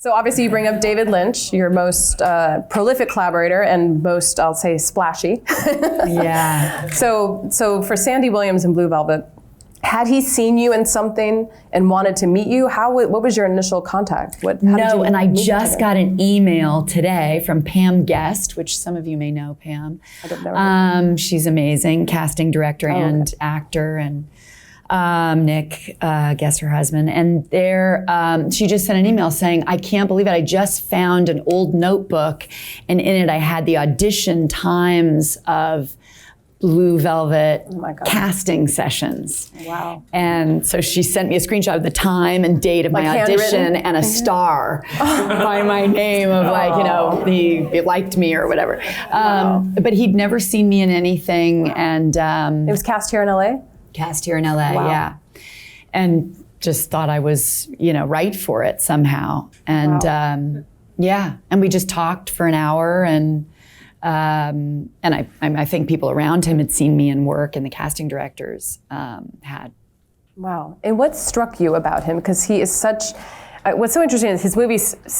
So obviously you bring up David Lynch, your most prolific collaborator and most, I'll say, splashy. Yeah. So for Sandy Williams and Blue Velvet, had he seen you in something and wanted to meet you? What was your initial contact? No, and I just got an email today from Pam Guest, which some of you may know Pam. I don't know. She's amazing, casting director and actor, and Nick Guest, her husband. And she just sent an email saying, I can't believe it. I just found an old notebook, and in it I had the audition times of Blue Velvet casting sessions. Wow. And so she sent me a screenshot of the time and date of my audition and a star by my name of he liked me or whatever. But he'd never seen me in anything. And it was cast here in LA? Cast here in LA, yeah. And just thought I was, right for it somehow. And and we just talked for an hour, and I think people around him had seen me in work, and the casting directors had. Wow. And what struck you about him? Because he is such, what's so interesting is his movie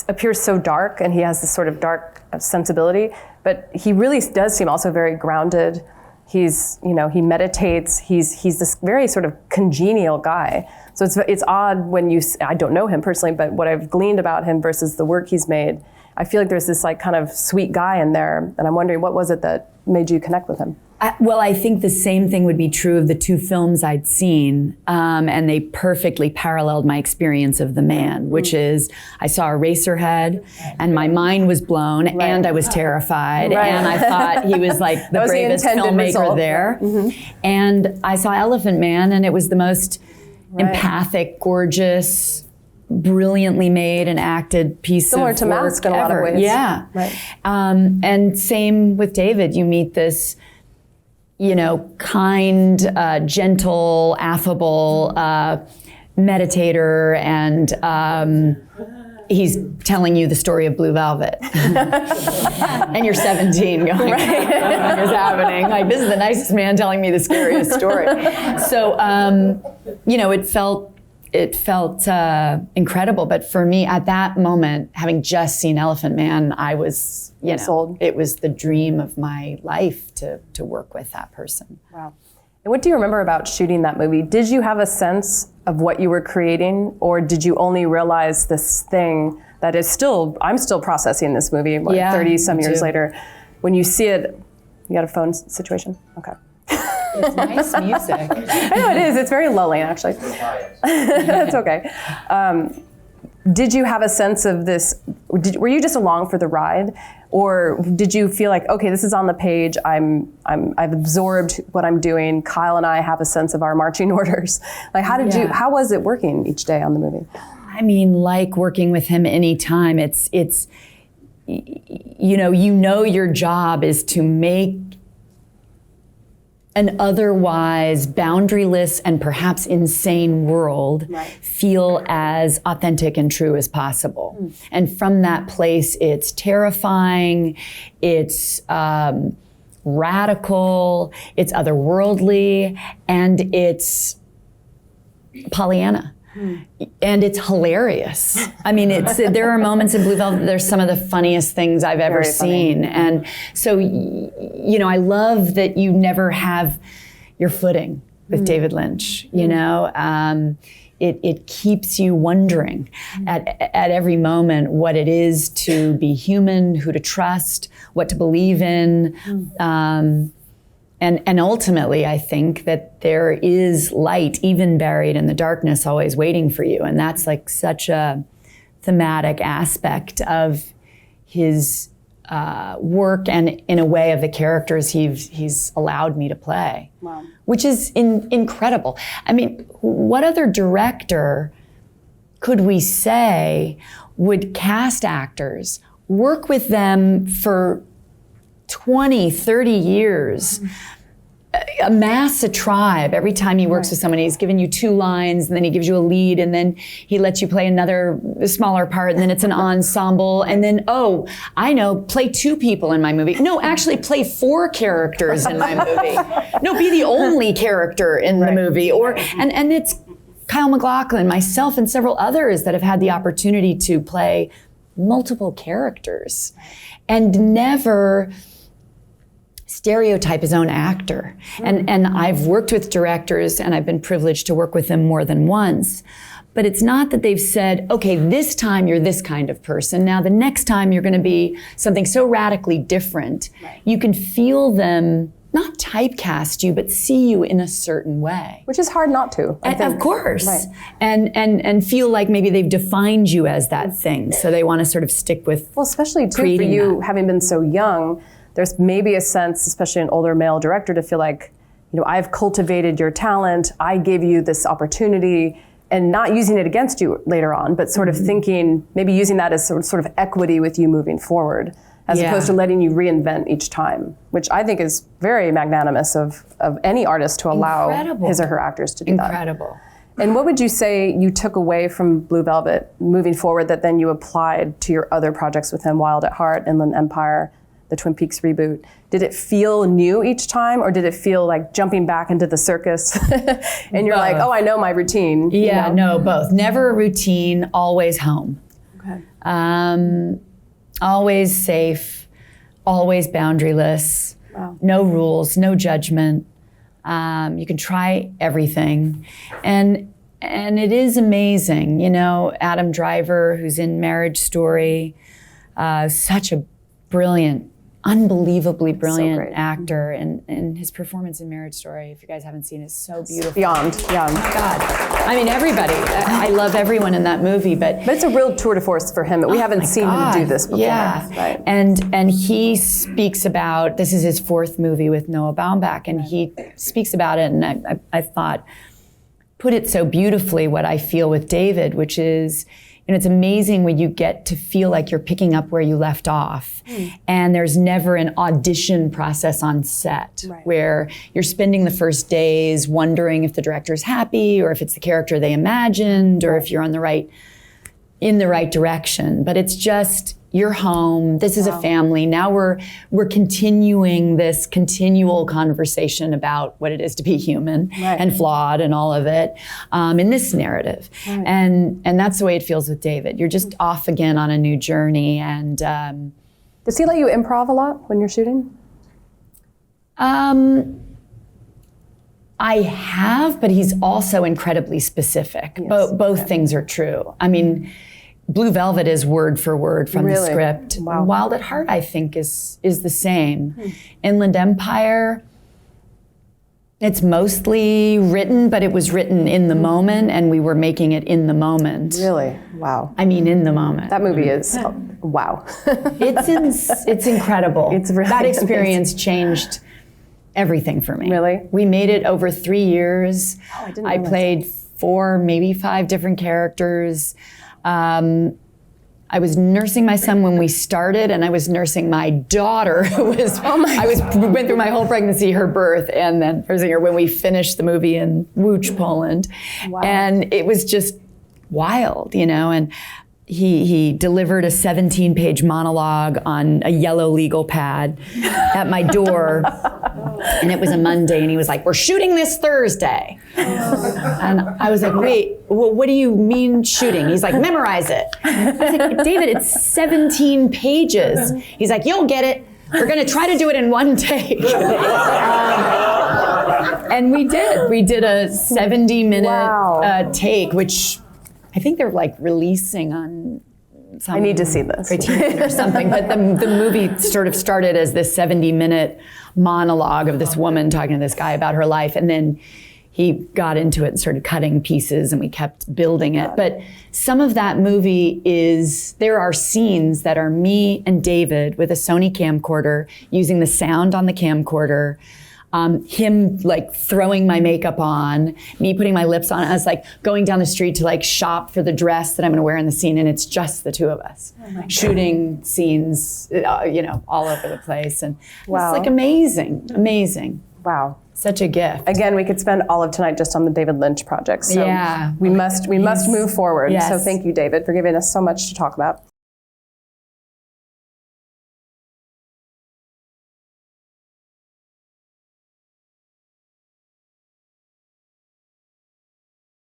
appears so dark, and he has this sort of dark sensibility, but he really does seem also very grounded. He's, he meditates. He's this very sort of congenial guy. So it's odd when I don't know him personally, but what I've gleaned about him versus the work he's made, I feel like there's this kind of sweet guy in there, and I'm wondering what was it that made you connect with him? I think the same thing would be true of the two films I'd seen, and they perfectly paralleled my experience of The Man, which is I saw Eraserhead, and my mind was blown, and I was terrified, and I thought he was like the bravest filmmaker there. And I saw Elephant Man, and it was the most empathic, gorgeous, brilliantly made and acted piece of work Similar to Mask in a lot of ways. Yeah. Right. And same with David. You meet this, kind, gentle, affable meditator, and he's telling you the story of Blue Velvet. And you're 17 going, what is happening? Like, this is the nicest man telling me the scariest story. So, it felt incredible, but for me at that moment, having just seen Elephant Man, I was, sold. It was the dream of my life to work with that person. Wow. And what do you remember about shooting that movie? Did you have a sense of what you were creating, or did you only realize this thing that is I'm still processing this movie 30 some years later. When you see it, you got a phone situation? Okay. It's nice music. I know it is. It's very lulling, actually. That's okay. Did you have a sense of this? Were you just along for the ride, or did you feel like, okay, this is on the page. I've absorbed what I'm doing. Kyle and I have a sense of our marching orders. Like, how was it working each day on the movie? I mean, like working with him anytime. It's your job is to make an otherwise boundaryless and perhaps insane world feel as authentic and true as possible. And from that place, it's terrifying, it's radical, it's otherworldly, and it's Pollyanna. And it's hilarious. I mean, there are moments in Blue Velvet, there's some of the funniest things I've ever seen. And so, I love that you never have your footing with David Lynch, It keeps you wondering at every moment what it is to be human, who to trust, what to believe in. And ultimately, I think that there is light, even buried in the darkness, always waiting for you. And that's like such a thematic aspect of his work, and in a way of the characters he's allowed me to play, which is incredible. I mean, what other director could we say would cast actors, work with them for 20, 30 years, amass a tribe. Every time he works with someone, he's given you 2 lines, and then he gives you a lead, and then he lets you play another smaller part, and then it's an ensemble, and then, play 2 people in my movie. No, actually play 4 characters in my movie. No, be the only character in the movie. And it's Kyle MacLachlan, myself, and several others that have had the opportunity to play multiple characters and never stereotype his own actor. And I've worked with directors, and I've been privileged to work with them more than once. But it's not that they've said, okay, this time you're this kind of person. Now the next time you're going to be something so radically different. Right. You can feel them not typecast you, but see you in a certain way. Which is hard not to. I think. Of course. Right. And feel like maybe they've defined you as that thing. So they want to sort of stick with Well, especially too for you, having been so young, there's maybe a sense, especially an older male director, to feel like, I've cultivated your talent, I gave you this opportunity, and not using it against you later on, but sort of thinking, maybe using that as sort of equity with you moving forward, as opposed to letting you reinvent each time, which I think is very magnanimous of any artist to allow his or her actors to do that. Incredible. And what would you say you took away from Blue Velvet moving forward that then you applied to your other projects with him, Wild at Heart, Inland Empire, the Twin Peaks reboot? Did it feel new each time, or did it feel like jumping back into the circus and you're like, oh, I know my routine? Yeah, no, both. Never a routine, always home. Okay. Always safe, always boundaryless, no rules, no judgment. You can try everything. And it is amazing, Adam Driver, who's in Marriage Story, such a brilliant, unbelievably brilliant actor, and his performance in Marriage Story, if you guys haven't seen it, is so beautiful. Beyond. Oh my God. I mean, everybody. I love everyone in that movie, but it's a real tour de force for him. We haven't seen him do this before. Yeah, right. And he speaks about, this is his fourth movie with Noah Baumbach, and he speaks about it, and I thought, put it so beautifully what I feel with David, which is, it's amazing when you get to feel like you're picking up where you left off. And there's never an audition process on set where you're spending the first days wondering if the director's happy or if it's the character they imagined or if you're in the right direction. But it's just, you're home, this is a family. Now we're continuing this continual conversation about what it is to be human and flawed and all of it in this narrative. Right. And that's the way it feels with David. You're just off again on a new journey. And does he let you improv a lot when you're shooting? I have, but he's also incredibly specific. Yes. Both things are true. I mean, Blue Velvet is word for word from the script. Wow. Wild at Heart, I think, is the same. Inland Empire, it's mostly written, but it was written in the moment, and we were making it in the moment. Really? Wow. I mean, in the moment. That movie is, wow. It's incredible. It's really that experience changed everything for me. Really? We made it over 3 years. Oh, I didn't I played 4, maybe 5 different characters. I was nursing my son when we started, and I was nursing my daughter who was, went through my whole pregnancy, her birth, and then nursing her when we finished the movie in Łódź, Poland. Wow. And it was just wild, and he delivered a 17-page monologue on a yellow legal pad at my door. And it was a Monday, and he was like, we're shooting this Thursday. And I was like, wait, what do you mean shooting? He's like, memorize it. I was like, David, it's 17 pages. He's like, you'll get it. We're going to try to do it in one take. And we did. We did a 70-minute take, which I think they're like releasing on some, I need to see this. Criterion or something. But the movie sort of started as this 70-minute monologue of this woman talking to this guy about her life, and then he got into it and started cutting pieces, and we kept building it. But some of that movie there are scenes that are me and David with a Sony camcorder using the sound on the camcorder, him like throwing my makeup on, me putting my lips on. I was like going down the street to like shop for the dress that I'm gonna wear in the scene, and it's just the two of us shooting scenes, all over the place. And it's like amazing. Wow. Such a gift. Again, we could spend all of tonight just on the David Lynch project. So we must move forward. Yes. So thank you, David, for giving us so much to talk about.